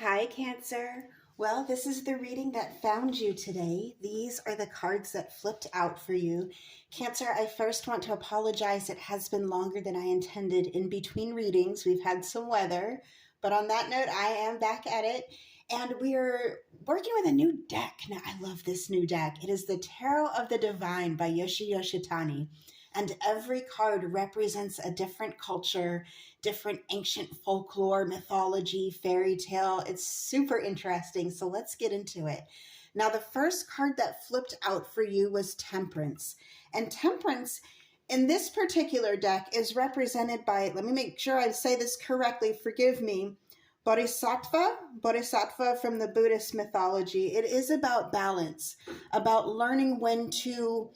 Hi, Cancer. Well, this is the reading that found you today. These are the cards that flipped out for you. Cancer, I first want to apologize. It has been longer than I intended in between readings. We've had some weather, but on that note, I am back at it. And we're working with a new deck. Now, I love this new deck. It is the Tarot of the Divine by Yoshi Yoshitani. And every card represents a different culture, different ancient folklore, mythology, fairy tale. It's super interesting. So let's get into it. Now, the first card that flipped out for you was Temperance. And Temperance in this particular deck is represented by, let me make sure I say this correctly, forgive me, Bodhisattva from the Buddhist mythology. It is about balance, about learning when to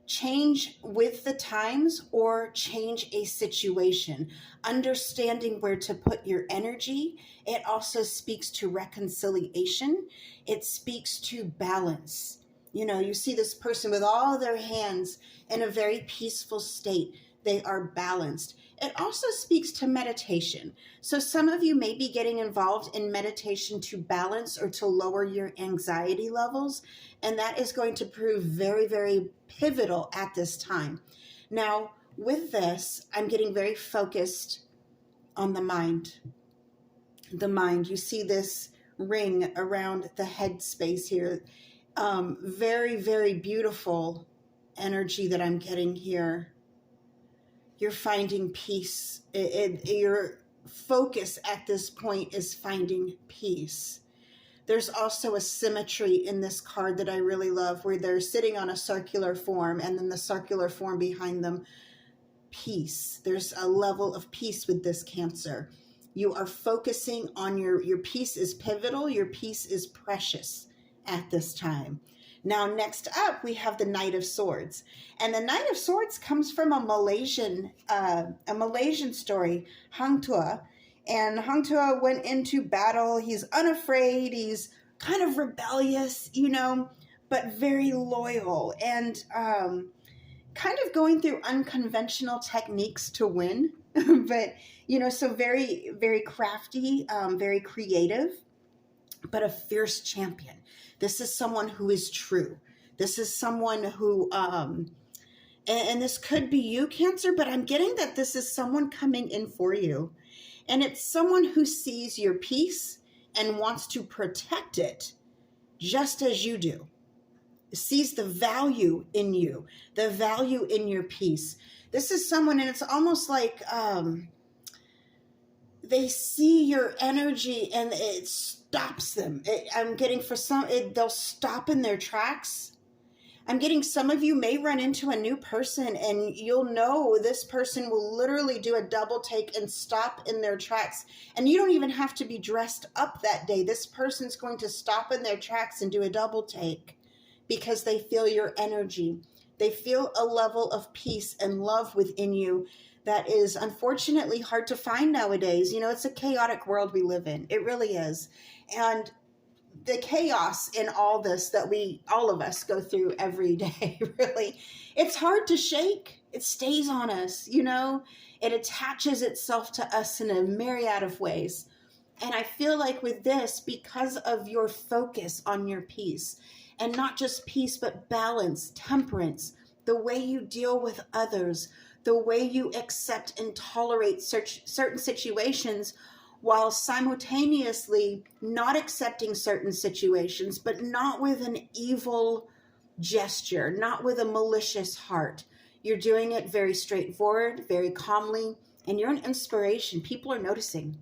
change with the times or change a situation, understanding where to put your energy. It also speaks to reconciliation. It speaks to balance. You know, you see this person with all their hands in a very peaceful state. They are balanced. It also speaks to meditation. So some of you may be getting involved in meditation to balance or to lower your anxiety levels. And that is going to prove very, very pivotal at this time. Now, with this, I'm getting very focused on the mind. The mind, you see this ring around the head space here. Very, very beautiful energy that I'm getting here. You're finding peace. Your focus at this point is finding peace. There's also a symmetry in this card that I really love, where they're sitting on a circular form and then the circular form behind them, peace. There's a level of peace with this Cancer. You are focusing on your peace is pivotal, your peace is precious at this time. Now, next up, we have the Knight of Swords. And the Knight of Swords comes from a Malaysian story, Hang Tuah. And Hang Tuah went into battle. He's unafraid. He's kind of rebellious, you know, but very loyal and kind of going through unconventional techniques to win. But, you know, so very, very crafty, very creative, but a fierce champion. This is someone who is true. This is someone who, and this could be you, Cancer, but I'm getting that this is someone coming in for you. And it's someone who sees your peace and wants to protect it just as you do. Sees the value in you, the value in your peace. This is someone, and it's almost like they see your energy and it stops them. I'm getting for some, they'll stop in their tracks. I'm getting some of you may run into a new person and you'll know this person will literally do a double take and stop in their tracks. And you don't even have to be dressed up that day. This person's going to stop in their tracks and do a double take because they feel your energy. They feel a level of peace and love within you that is unfortunately hard to find nowadays. You know, it's a chaotic world we live in. It really is. And the chaos in all this that all of us go through every day, really, it's hard to shake. It stays on us, you know, it attaches itself to us in a myriad of ways. And I feel like with this, because of your focus on your peace, and not just peace, but balance, temperance, the way you deal with others, the way you accept and tolerate certain situations, while simultaneously not accepting certain situations, but not with an evil gesture, not with a malicious heart. You're doing it very straightforward, very calmly, and you're an inspiration. People are noticing.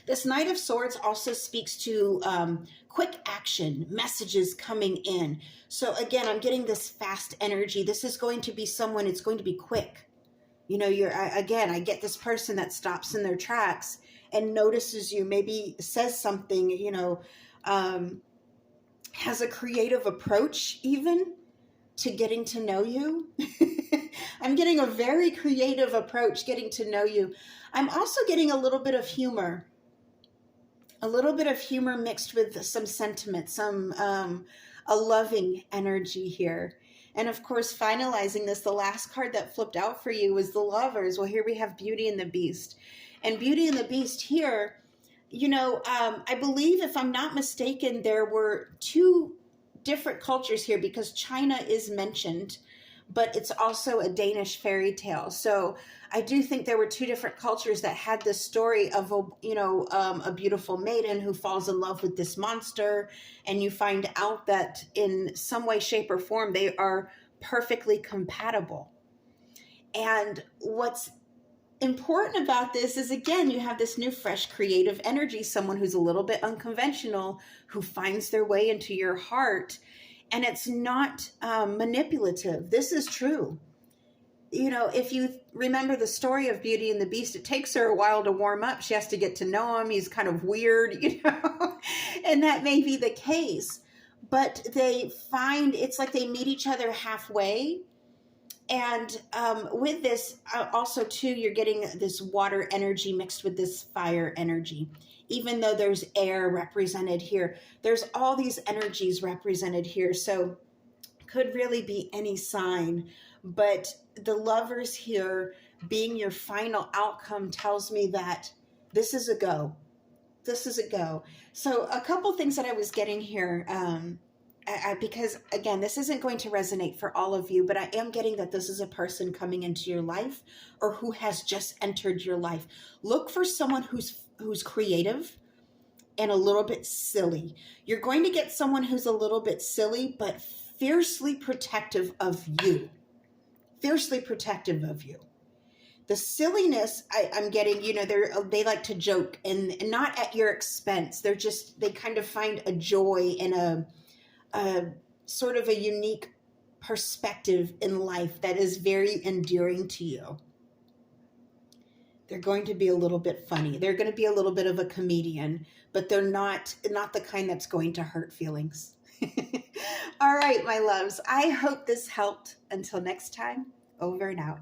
This Knight of Swords also speaks to quick action, messages coming in. So again, I'm getting this fast energy. This is going to be someone, it's going to be quick. You know, I get this person that stops in their tracks and notices you, maybe says something, you know, has a creative approach even to getting to know you. I'm getting a very creative approach getting to know you. I'm also getting a little bit of humor mixed with some sentiment, a loving energy here. And of course, finalizing this, the last card that flipped out for you was the Lovers. Well, here we have Beauty and the Beast. And Beauty and the Beast here, I believe, if I'm not mistaken, there were two different cultures here because China is mentioned, but it's also a Danish fairy tale. So I do think there were two different cultures that had this story of a beautiful maiden who falls in love with this monster, and you find out that in some way, shape, or form they are perfectly compatible. And what's important about this is, again, you have this new fresh creative energy, someone who's a little bit unconventional, who finds their way into your heart, and it's not manipulative. This is true. If you remember the story of Beauty and the Beast, it takes her a while to warm up. She has to get to know him. He's kind of weird, and that may be the case, but they find it's like they meet each other halfway. And with this, also too, you're getting this water energy mixed with this fire energy. Even though there's air represented here, there's all these energies represented here. So could really be any sign. But the Lovers here being your final outcome tells me that this is a go. This is a go. So a couple things that I was getting here, because again, this isn't going to resonate for all of you, but I am getting that this is a person coming into your life or who has just entered your life. Look for someone who's creative and a little bit silly. You're going to get someone who's a little bit silly, but fiercely protective of you. Fiercely protective of you. The silliness I'm getting, they like to joke and not at your expense. They kind of find a joy in a sort of a unique perspective in life that is very endearing to you. They're going to be a little bit funny. They're going to be a little bit of a comedian, but they're not the kind that's going to hurt feelings. All right, my loves. I hope this helped. Until next time, over and out.